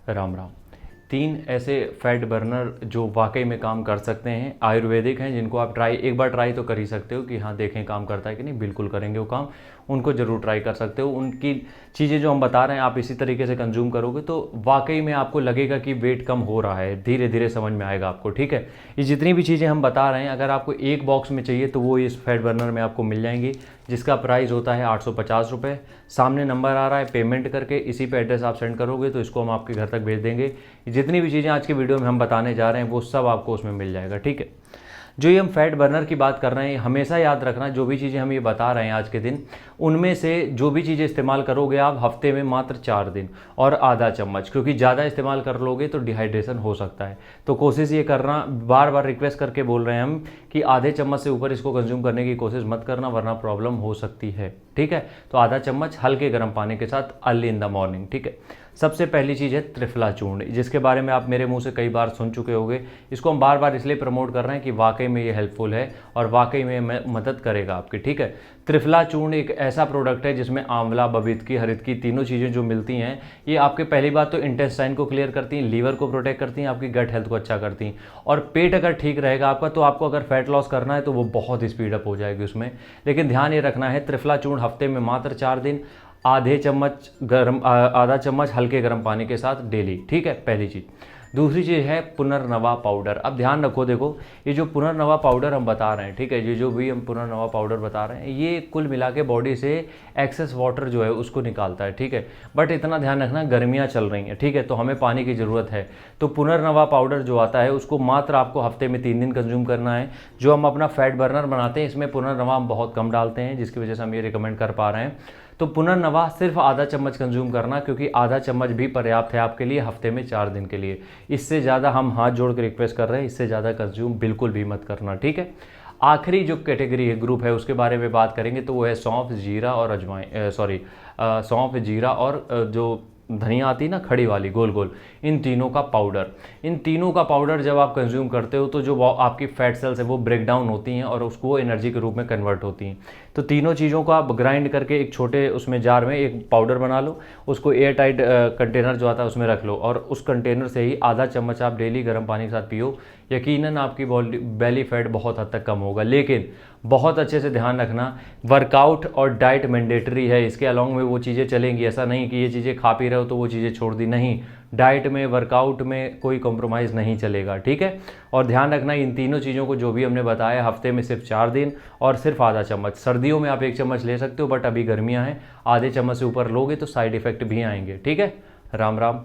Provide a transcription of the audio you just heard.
राम राम। 3 ऐसे fat burner जो वाकई में काम कर सकते हैं, आयुर्वेदिक हैं, जिनको आप एक बार ट्राई तो कर ही सकते हो कि हाँ देखें काम करता है कि नहीं। बिल्कुल करेंगे वो काम, उनको ज़रूर ट्राई कर सकते हो। उनकी चीज़ें जो हम बता रहे हैं आप इसी तरीके से कंज्यूम करोगे तो वाकई में आपको लगेगा कि वेट कम हो रहा है, धीरे धीरे समझ में आएगा आपको। ठीक है, ये जितनी भी चीज़ें हम बता रहे हैं अगर आपको एक बॉक्स में चाहिए तो वो इस फैट बर्नर में आपको मिल जाएंगी, जिसका प्राइस होता है 850 रुपये। सामने नंबर आ रहा है, पेमेंट करके इसी पे एड्रेस आप सेंड करोगे तो इसको हम आपके घर तक भेज देंगे। जितनी भी चीज़ें आज की वीडियो में हम बताने जा रहे हैं वो सब आपको उसमें मिल जाएगा। ठीक है, जो ये हम फैट बर्नर की बात कर रहे हैं, हमेशा याद रखना जो भी चीज़ें हम ये बता रहे हैं आज के दिन, उनमें से जो भी चीज़ें इस्तेमाल करोगे आप हफ्ते में मात्र 4 दिन और आधा चम्मच, क्योंकि ज़्यादा इस्तेमाल कर लोगे तो डिहाइड्रेशन हो सकता है। तो कोशिश ये करना, बार बार रिक्वेस्ट करके बोल रहे हैं हम कि आधे चम्मच से ऊपर इसको कंज्यूम करने की कोशिश मत करना, वरना प्रॉब्लम हो सकती है। ठीक है, तो आधा चम्मच हल्के गर्म पानी के साथ अर्ली इन द मॉर्निंग। ठीक है, सबसे पहली चीज़ है त्रिफला चूर्ण, जिसके बारे में आप मेरे मुंह से कई बार सुन चुके होंगे। इसको हम बार बार इसलिए प्रमोट कर रहे हैं कि वाकई में ये हेल्पफुल है और वाकई में मदद करेगा आपकी। ठीक है, त्रिफला चूर्ण एक ऐसा प्रोडक्ट है जिसमें आंवला, बबितकी, हरितकी तीनों चीज़ें जो मिलती हैं, ये आपके पहली बात तो इंटेस्टाइन को क्लियर करती हैं, लीवर को प्रोटेक्ट करती हैं, आपकी गट हेल्थ को अच्छा करती हैं। और पेट अगर ठीक रहेगा आपका तो आपको अगर फैट लॉस करना है तो वो बहुत स्पीड अप हो जाएगी उसमें। लेकिन ध्यान ये रखना है, त्रिफला चूर्ण हफ्ते में मात्र 4 दिन, आधा चम्मच हल्के गर्म पानी के साथ डेली। ठीक है, पहली चीज़। दूसरी चीज़ है पुनर्नवा पाउडर। अब ध्यान रखो, देखो ये जो पुनर्नवा पाउडर हम बता रहे हैं, ठीक है, ये जो भी हम पुनर्नवा पाउडर बता रहे हैं, ये कुल मिला के बॉडी से एक्सेस वाटर जो है उसको निकालता है। ठीक है, बट इतना ध्यान रखना गर्मियाँ चल रही हैं, ठीक है, तो हमें पानी की ज़रूरत है। तो पुनर्नवा पाउडर जो आता है उसको मात्र आपको हफ्ते में 3 दिन कंज्यूम करना है। जो हम अपना फैट बर्नर बनाते हैं इसमें पुनर्नवा हम बहुत कम डालते हैं, जिसकी वजह से हम ये रिकमेंड कर पा रहे हैं। तो पुनर्नवा सिर्फ आधा चम्मच कंज्यूम करना, क्योंकि आधा चम्मच भी पर्याप्त है आपके लिए हफ्ते में 4 दिन के लिए। इससे ज़्यादा हम हाथ जोड़ के रिक्वेस्ट कर रहे हैं, इससे ज़्यादा कंज्यूम बिल्कुल भी मत करना। ठीक है, आखिरी जो कैटेगरी है, ग्रुप है, उसके बारे में बात करेंगे तो वो है सौंफ, जीरा और सौंफ, जीरा और जो धनिया आती है ना खड़ी वाली गोल गोल, इन तीनों का पाउडर। इन तीनों का पाउडर जब आप कंज्यूम करते हो तो जो आपकी फैट सेल्स है वो ब्रेक डाउन होती हैं और उसको एनर्जी के रूप में कन्वर्ट होती हैं। तो तीनों चीज़ों को आप ग्राइंड करके एक छोटे उसमें जार में एक पाउडर बना लो, उसको एयर टाइट कंटेनर जो आता है उसमें रख लो और उस कंटेनर से ही आधा चम्मच आप डेली गर्म पानी के साथ पियो। यकीनन आपकी बेली फैट बहुत हद तक कम होगा। लेकिन बहुत अच्छे से ध्यान रखना, वर्कआउट और डाइट मैंडेटरी है, इसके अलॉन्ग में वो चीज़ें चलेंगी। ऐसा नहीं कि ये चीज़ें खा पी रहे हो तो वो चीज़ें छोड़ दी, नहीं, डाइट में, वर्कआउट में कोई कॉम्प्रोमाइज़ नहीं चलेगा। ठीक है, और ध्यान रखना इन तीनों चीज़ों को जो भी हमने बताया हफ्ते में सिर्फ 4 दिन और सिर्फ आधा चम्मच। सर्दियों में आप 1 चम्मच ले सकते हो, बट अभी गर्मियाँ हैं, आधे चम्मच से ऊपर लोगे तो साइड इफ़ेक्ट भी आएंगे। ठीक है, राम राम।